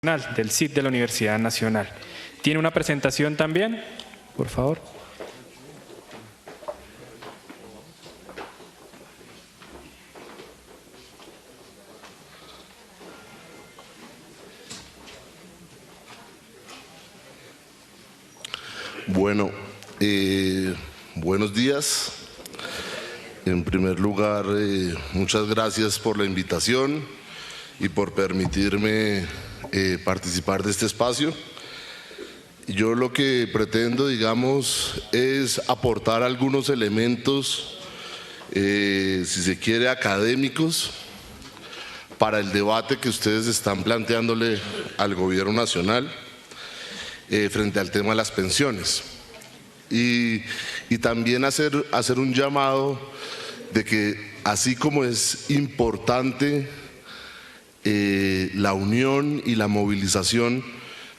Del CIT de la Universidad Nacional. ¿Tiene una presentación también? Por favor. Bueno, buenos días. En primer lugar, muchas gracias por la invitación y por permitirme participar de este espacio. Yo lo que pretendo, digamos, es aportar algunos elementos, si se quiere, académicos, para el debate que ustedes están planteándole al Gobierno Nacional frente al tema de las pensiones. Y también hacer un llamado de que, así como es importante la unión y la movilización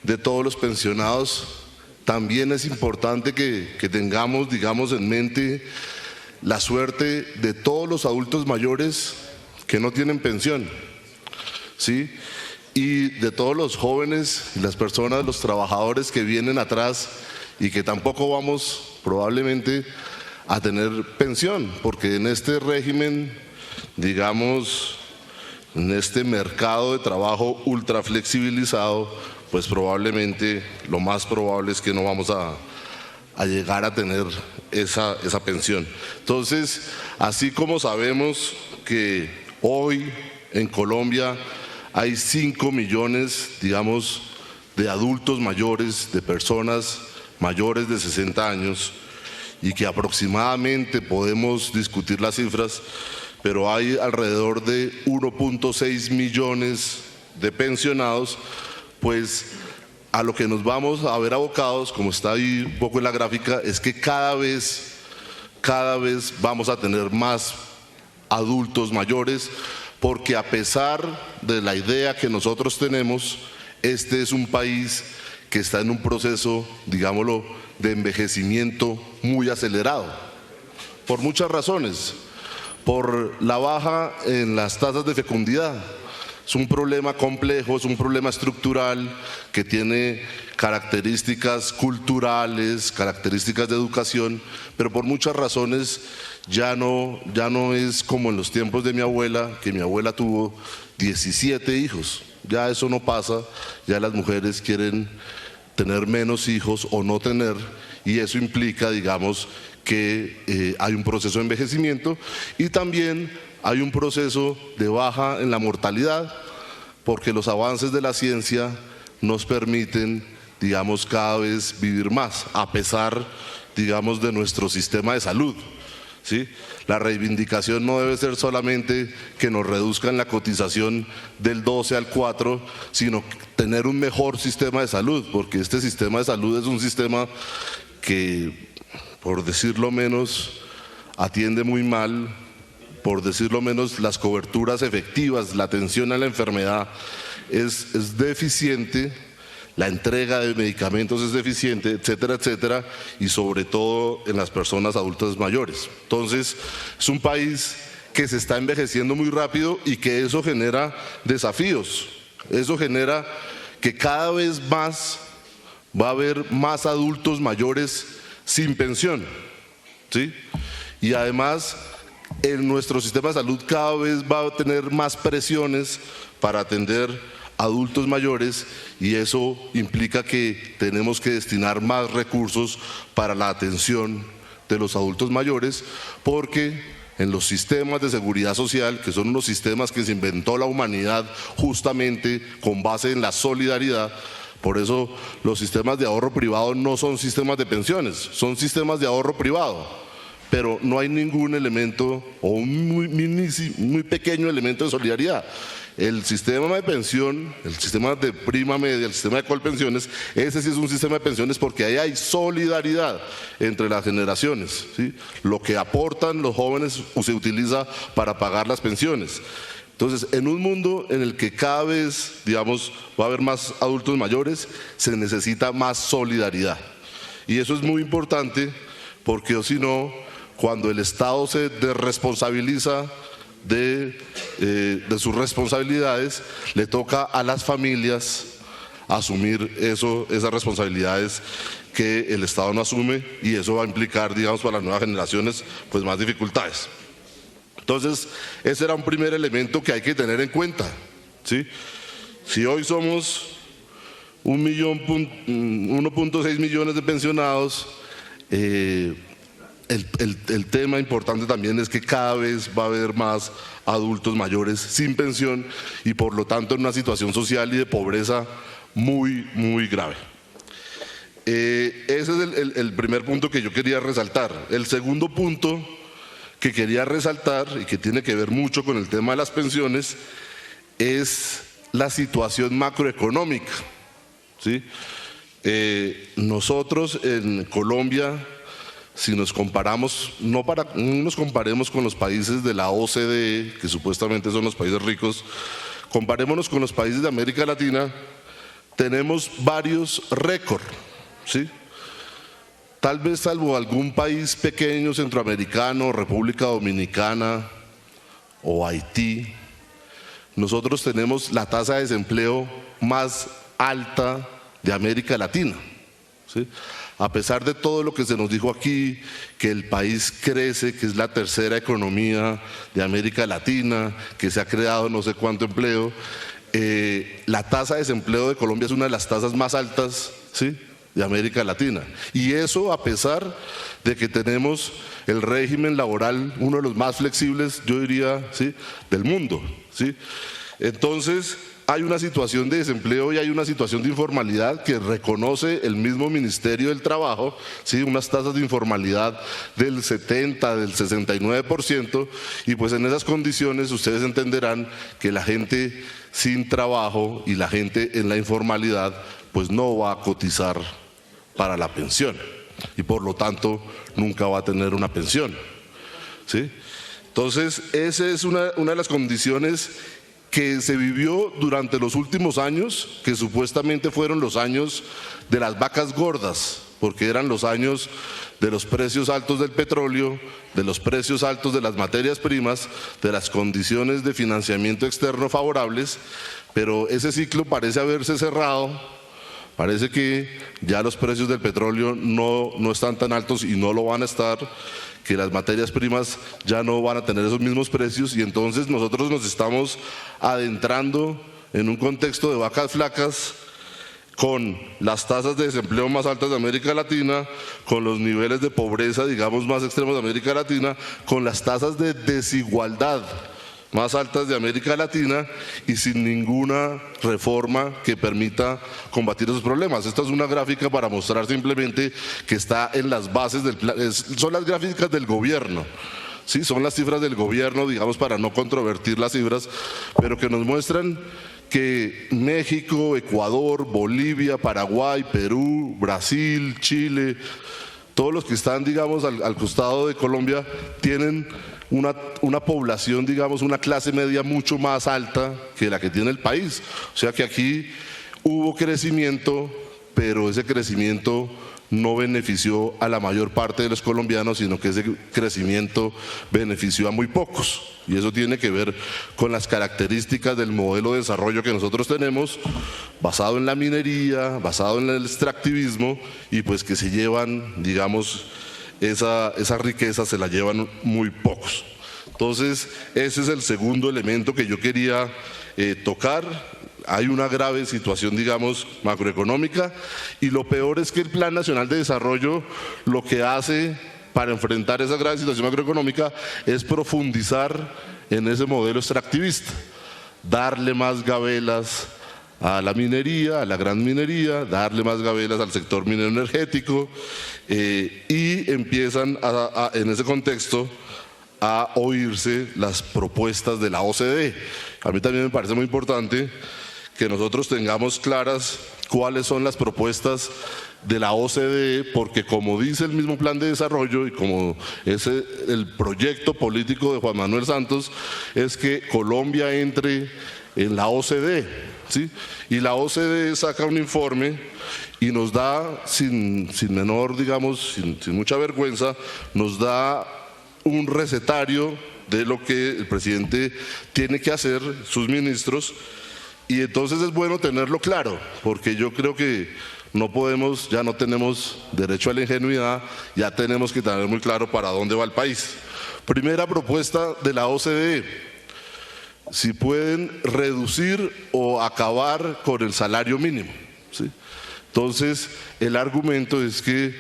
de todos los pensionados, también es importante que tengamos, digamos, en mente la suerte de todos los adultos mayores que no tienen pensión, ¿sí? Y de todos los jóvenes, las personas, los trabajadores que vienen atrás y que tampoco vamos probablemente a tener pensión, porque en este régimen, digamos, en este mercado de trabajo ultra flexibilizado, pues probablemente lo más probable es que no vamos a llegar a tener esa pensión. Entonces, así como sabemos que hoy en Colombia hay 5 millones, digamos, de adultos mayores, de personas mayores de 60 años, y que aproximadamente podemos discutir las cifras, pero hay alrededor de 1.6 millones de pensionados, pues a lo que nos vamos a ver abocados, como está ahí un poco en la gráfica, es que cada vez vamos a tener más adultos mayores, porque a pesar de la idea que nosotros tenemos, este es un país que está en un proceso, digámoslo, de envejecimiento muy acelerado, por muchas razones. Por la baja en las tasas de fecundidad. Es un problema complejo, es un problema estructural que tiene características culturales, características de educación, pero por muchas razones ya no es como en los tiempos de mi abuela, que mi abuela tuvo 17 hijos. Ya eso no pasa, ya las mujeres quieren tener menos hijos o no tener, y eso implica, digamos, que hay un proceso de envejecimiento y también hay un proceso de baja en la mortalidad, porque los avances de la ciencia nos permiten, digamos, cada vez vivir más, a pesar, digamos, de nuestro sistema de salud, ¿sí? La reivindicación no debe ser solamente que nos reduzcan la cotización del 12 al 4, sino tener un mejor sistema de salud, porque este sistema de salud es un sistema que, por decirlo menos, atiende muy mal, por decirlo menos, las coberturas efectivas, la atención a la enfermedad es deficiente, la entrega de medicamentos es deficiente, etcétera, etcétera, y sobre todo en las personas adultas mayores. Entonces, es un país que se está envejeciendo muy rápido y que eso genera desafíos, eso genera que cada vez más va a haber más adultos mayores sin pensión, ¿sí? Y además en nuestro sistema de salud cada vez va a tener más presiones para atender adultos mayores, y eso implica que tenemos que destinar más recursos para la atención de los adultos mayores, porque en los sistemas de seguridad social, que son unos sistemas que se inventó la humanidad justamente con base en la solidaridad. Por eso los sistemas de ahorro privado no son sistemas de pensiones, son sistemas de ahorro privado, pero no hay ningún elemento o un muy pequeño elemento de solidaridad. El sistema de pensión, el sistema de prima media, el sistema de colpensiones, ese sí es un sistema de pensiones porque ahí hay solidaridad entre las generaciones, ¿sí? Lo que aportan los jóvenes se utiliza para pagar las pensiones. Entonces, en un mundo en el que cada vez, digamos, va a haber más adultos mayores, se necesita más solidaridad. Y eso es muy importante porque, o si no, cuando el Estado se desresponsabiliza de sus responsabilidades, le toca a las familias asumir esas responsabilidades que el Estado no asume, y eso va a implicar, digamos, para las nuevas generaciones, pues más dificultades. Entonces, ese era un primer elemento que hay que tener en cuenta, ¿sí? Si hoy somos 1.6 millones de pensionados, el tema importante también es que cada vez va a haber más adultos mayores sin pensión y por lo tanto en una situación social y de pobreza muy, muy grave. Ese es el primer punto que yo quería resaltar. El segundo punto que quería resaltar y que tiene que ver mucho con el tema de las pensiones es la situación macroeconómica, ¿sí? Nosotros en Colombia, si nos comparamos, no nos comparemos con los países de la OCDE, que supuestamente son los países ricos, comparémonos con los países de América Latina, tenemos varios récords, ¿sí? Tal vez salvo algún país pequeño centroamericano, República Dominicana o Haití, nosotros tenemos la tasa de desempleo más alta de América Latina, ¿sí? A pesar de todo lo que se nos dijo aquí, que el país crece, que es la tercera economía de América Latina, que se ha creado no sé cuánto empleo, la tasa de desempleo de Colombia es una de las tasas más altas, ¿sí?, de América Latina. Y eso a pesar de que tenemos el régimen laboral, uno de los más flexibles, yo diría, ¿sí?, del mundo, ¿sí? Entonces, hay una situación de desempleo y hay una situación de informalidad que reconoce el mismo Ministerio del Trabajo, ¿sí?, unas tasas de informalidad del 70, del 69%, y pues en esas condiciones ustedes entenderán que la gente sin trabajo y la gente en la informalidad pues no va a cotizar para la pensión y por lo tanto nunca va a tener una pensión, ¿sí? Entonces, esa es una de las condiciones que se vivió durante los últimos años, que supuestamente fueron los años de las vacas gordas, porque eran los años de los precios altos del petróleo, de los precios altos de las materias primas, de las condiciones de financiamiento externo favorables, pero ese ciclo parece haberse cerrado. Parece que ya los precios del petróleo no están tan altos y no lo van a estar, que las materias primas ya no van a tener esos mismos precios, y entonces nosotros nos estamos adentrando en un contexto de vacas flacas, con las tasas de desempleo más altas de América Latina, con los niveles de pobreza, digamos, más extremos de América Latina, con las tasas de desigualdad más altas de América Latina y sin ninguna reforma que permita combatir esos problemas. Esta es una gráfica para mostrar simplemente que está en las bases del plan, son las gráficas del gobierno, ¿sí? Son las cifras del gobierno, digamos, para no controvertir las cifras, pero que nos muestran que México, Ecuador, Bolivia, Paraguay, Perú, Brasil, Chile, todos los que están, digamos, al costado de Colombia, tienen una población, digamos, una clase media mucho más alta que la que tiene el país. O sea que aquí hubo crecimiento, pero ese crecimiento no benefició a la mayor parte de los colombianos, sino que ese crecimiento benefició a muy pocos. Y eso tiene que ver con las características del modelo de desarrollo que nosotros tenemos, basado en la minería, basado en el extractivismo, y pues que se llevan, digamos, esa riqueza se la llevan muy pocos. Entonces, ese es el segundo elemento que yo quería tocar. Hay una grave situación, digamos, macroeconómica, y lo peor es que el Plan Nacional de Desarrollo lo que hace para enfrentar esa grave situación macroeconómica es profundizar en ese modelo extractivista, darle más gabelas a la minería, a la gran minería, darle más gabelas al sector minero energético, y empiezan en ese contexto a oírse las propuestas de la OCDE. A mí también me parece muy importante que nosotros tengamos claras cuáles son las propuestas de la OCDE, porque como dice el mismo plan de desarrollo y como es el proyecto político de Juan Manuel Santos, es que Colombia entre en la OCDE, ¿sí? Y la OCDE saca un informe y nos da, sin menor, digamos, sin mucha vergüenza, nos da un recetario de lo que el presidente tiene que hacer, sus ministros, Y entonces es bueno tenerlo claro, porque yo creo que ya no tenemos derecho a la ingenuidad, ya tenemos que tener muy claro para dónde va el país. Primera propuesta de la OCDE: si pueden reducir o acabar con el salario mínimo, ¿sí? Entonces, el argumento es que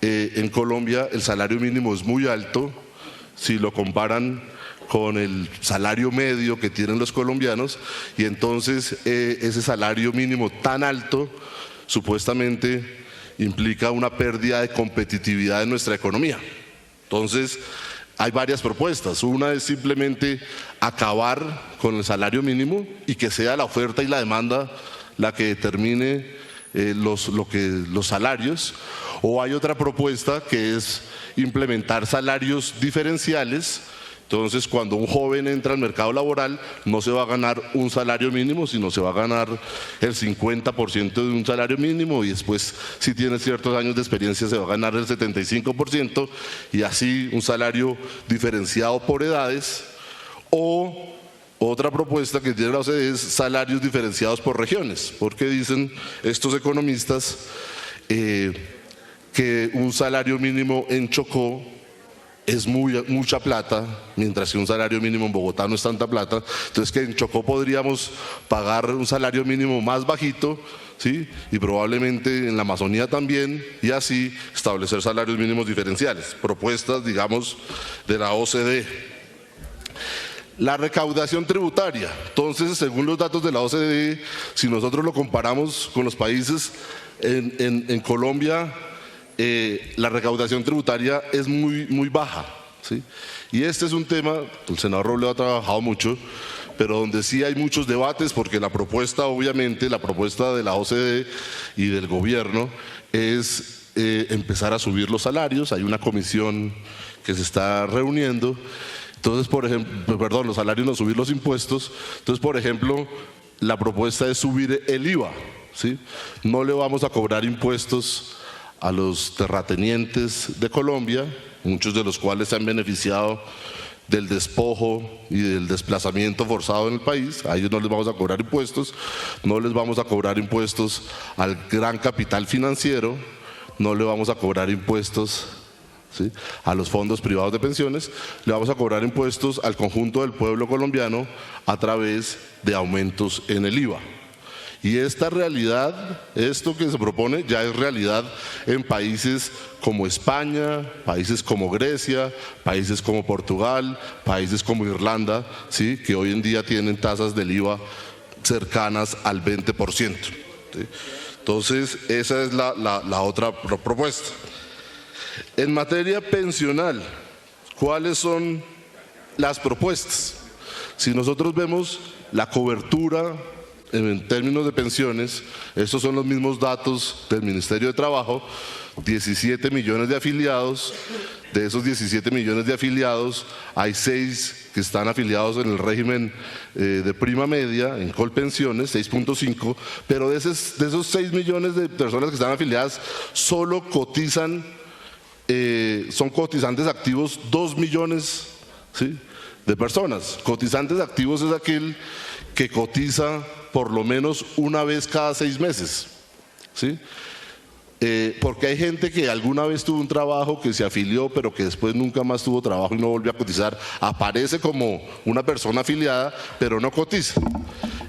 en Colombia el salario mínimo es muy alto si lo comparan con el salario medio que tienen los colombianos, y entonces ese salario mínimo tan alto supuestamente implica una pérdida de competitividad en nuestra economía. Entonces, hay varias propuestas. Una es simplemente acabar con el salario mínimo y que sea la oferta y la demanda la que determine los salarios. O hay otra propuesta que es implementar salarios diferenciales. Entonces, cuando un joven entra al mercado laboral, no se va a ganar un salario mínimo, sino se va a ganar el 50% de un salario mínimo, y después, si tiene ciertos años de experiencia, se va a ganar el 75%, y así un salario diferenciado por edades. O otra propuesta que tiene la OCDE es salarios diferenciados por regiones, porque dicen estos economistas que un salario mínimo en Chocó es mucha plata, mientras que un salario mínimo en Bogotá no es tanta plata. Entonces, que en Chocó podríamos pagar un salario mínimo más bajito, ¿sí? Y probablemente en la Amazonía también, y así establecer salarios mínimos diferenciales. Propuestas, digamos, de la OCDE. La recaudación tributaria. Entonces, según los datos de la OCDE, si nosotros lo comparamos con los países, en Colombia la recaudación tributaria es muy baja, ¿sí? Y este es un tema, el senador Robledo ha trabajado mucho, pero donde sí hay muchos debates, porque la propuesta, obviamente, la propuesta de la OCDE y del gobierno es empezar a subir los salarios. Hay una comisión que se está reuniendo. Entonces, por ejemplo, los salarios, no, subir los impuestos. Entonces, por ejemplo, la propuesta es subir el IVA, ¿sí? No le vamos a cobrar impuestos a los terratenientes de Colombia, muchos de los cuales se han beneficiado del despojo y del desplazamiento forzado en el país. A ellos no les vamos a cobrar impuestos. No les vamos a cobrar impuestos al gran capital financiero, no le vamos a cobrar impuestos, ¿sí?, a los fondos privados de pensiones. Le vamos a cobrar impuestos al conjunto del pueblo colombiano a través de aumentos en el IVA. Y esta realidad, esto que se propone, ya es realidad en países como España, países como Grecia, países como Portugal, países como Irlanda, ¿sí?, que hoy en día tienen tasas del IVA cercanas al 20%, ¿sí? Entonces, esa es la otra propuesta. En materia pensional, ¿cuáles son las propuestas? Si nosotros vemos la cobertura en términos de pensiones, estos son los mismos datos del Ministerio de Trabajo: 17 millones de afiliados. De esos 17 millones de afiliados, hay 6 que están afiliados en el régimen de prima media, en Colpensiones, 6.5, pero de esos 6 millones de personas que están afiliadas, solo cotizan, son cotizantes activos 2 millones, ¿sí?, de personas. Cotizantes activos es aquel que cotiza por lo menos una vez cada 6 meses, ¿sí? Porque hay gente que alguna vez tuvo un trabajo, que se afilió, pero que después nunca más tuvo trabajo y no volvió a cotizar. Aparece como una persona afiliada, pero no cotiza.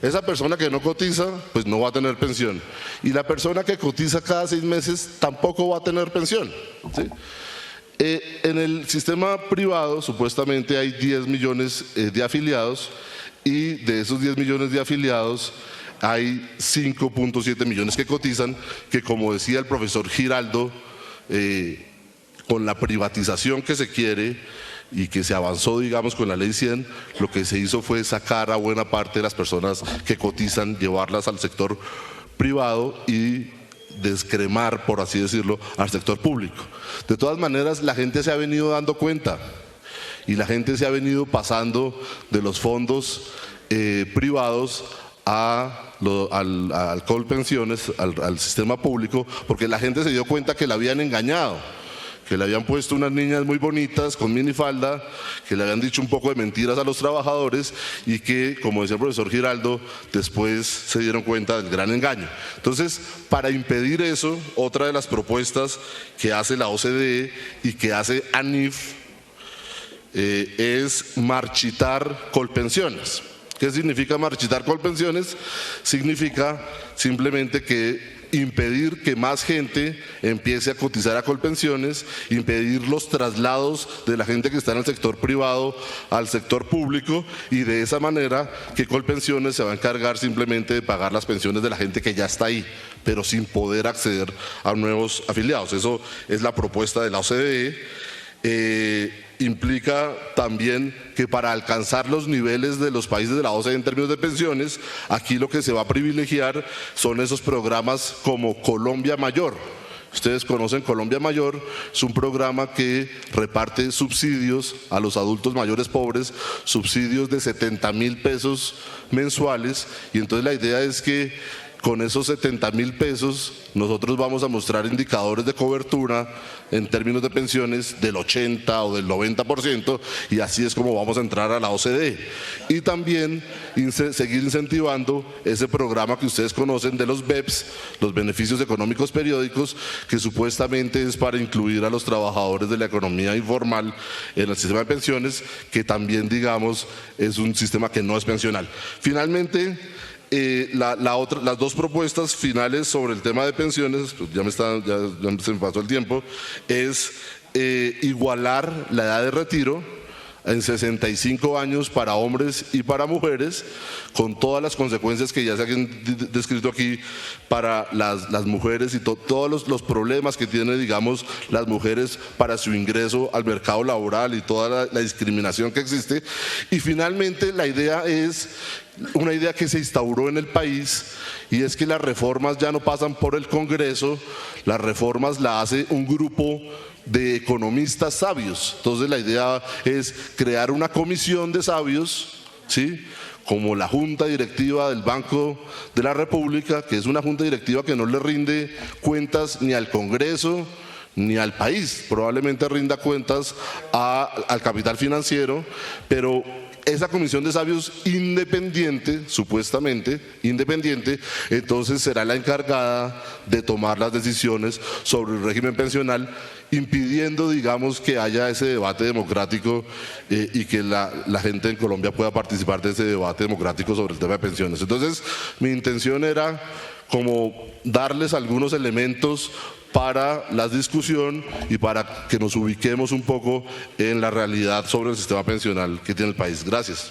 Esa persona que no cotiza, pues no va a tener pensión. Y la persona que cotiza cada 6 meses tampoco va a tener pensión, ¿sí? En el sistema privado supuestamente hay 10 millones de afiliados, y de esos 10 millones de afiliados hay 5.7 millones que cotizan, que, como decía el profesor Giraldo, con la privatización que se quiere y que se avanzó, digamos, con la ley 100, lo que se hizo fue sacar a buena parte de las personas que cotizan, llevarlas al sector privado y descremar, por así decirlo, al sector público. De todas maneras, la gente se ha venido dando cuenta, y la gente se ha venido pasando de los fondos privados al Colpensiones, al sistema público, porque la gente se dio cuenta que la habían engañado, que le habían puesto unas niñas muy bonitas con minifalda, que le habían dicho un poco de mentiras a los trabajadores y que, como decía el profesor Giraldo, después se dieron cuenta del gran engaño. Entonces, para impedir eso, otra de las propuestas que hace la OCDE y que hace ANIF es marchitar Colpensiones. ¿Qué significa marchitar Colpensiones? Significa simplemente que impedir que más gente empiece a cotizar a Colpensiones, impedir los traslados de la gente que está en el sector privado al sector público, y de esa manera que Colpensiones se va a encargar simplemente de pagar las pensiones de la gente que ya está ahí, pero sin poder acceder a nuevos afiliados. Eso es la propuesta de la OCDE. Implica también que para alcanzar los niveles de los países de la OCDE en términos de pensiones, aquí lo que se va a privilegiar son esos programas como Colombia Mayor. Ustedes conocen Colombia Mayor, es un programa que reparte subsidios a los adultos mayores pobres, subsidios de 70.000 pesos mensuales, y entonces la idea es que con esos 70.000 pesos nosotros vamos a mostrar indicadores de cobertura en términos de pensiones del 80 o del 90%, y así es como vamos a entrar a la OCDE. Y también seguir incentivando ese programa que ustedes conocen de los BEPS, los beneficios económicos periódicos, que supuestamente es para incluir a los trabajadores de la economía informal en el sistema de pensiones, que también, digamos, es un sistema que no es pensional. Finalmente, las dos propuestas finales sobre el tema de pensiones, pues ya se me pasó el tiempo, es igualar la edad de retiro en 65 años para hombres y para mujeres, con todas las consecuencias que ya se han descrito aquí para las mujeres y todos los problemas que tienen, digamos, las mujeres para su ingreso al mercado laboral y toda la discriminación que existe. Y finalmente la idea es una idea que se instauró en el país, y es que las reformas ya no pasan por el Congreso, las reformas las hace un grupo de economistas sabios. Entonces la idea es crear una comisión de sabios, ¿sí?, como la Junta Directiva del Banco de la República, que es una junta directiva que no le rinde cuentas ni al Congreso ni al país, probablemente rinda cuentas al capital financiero, pero esa comisión de sabios independiente, supuestamente independiente, entonces será la encargada de tomar las decisiones sobre el régimen pensional, impidiendo, digamos, que haya ese debate democrático y que la gente en Colombia pueda participar de ese debate democrático sobre el tema de pensiones. Entonces, mi intención era como darles algunos elementos para la discusión y para que nos ubiquemos un poco en la realidad sobre el sistema pensional que tiene el país. Gracias.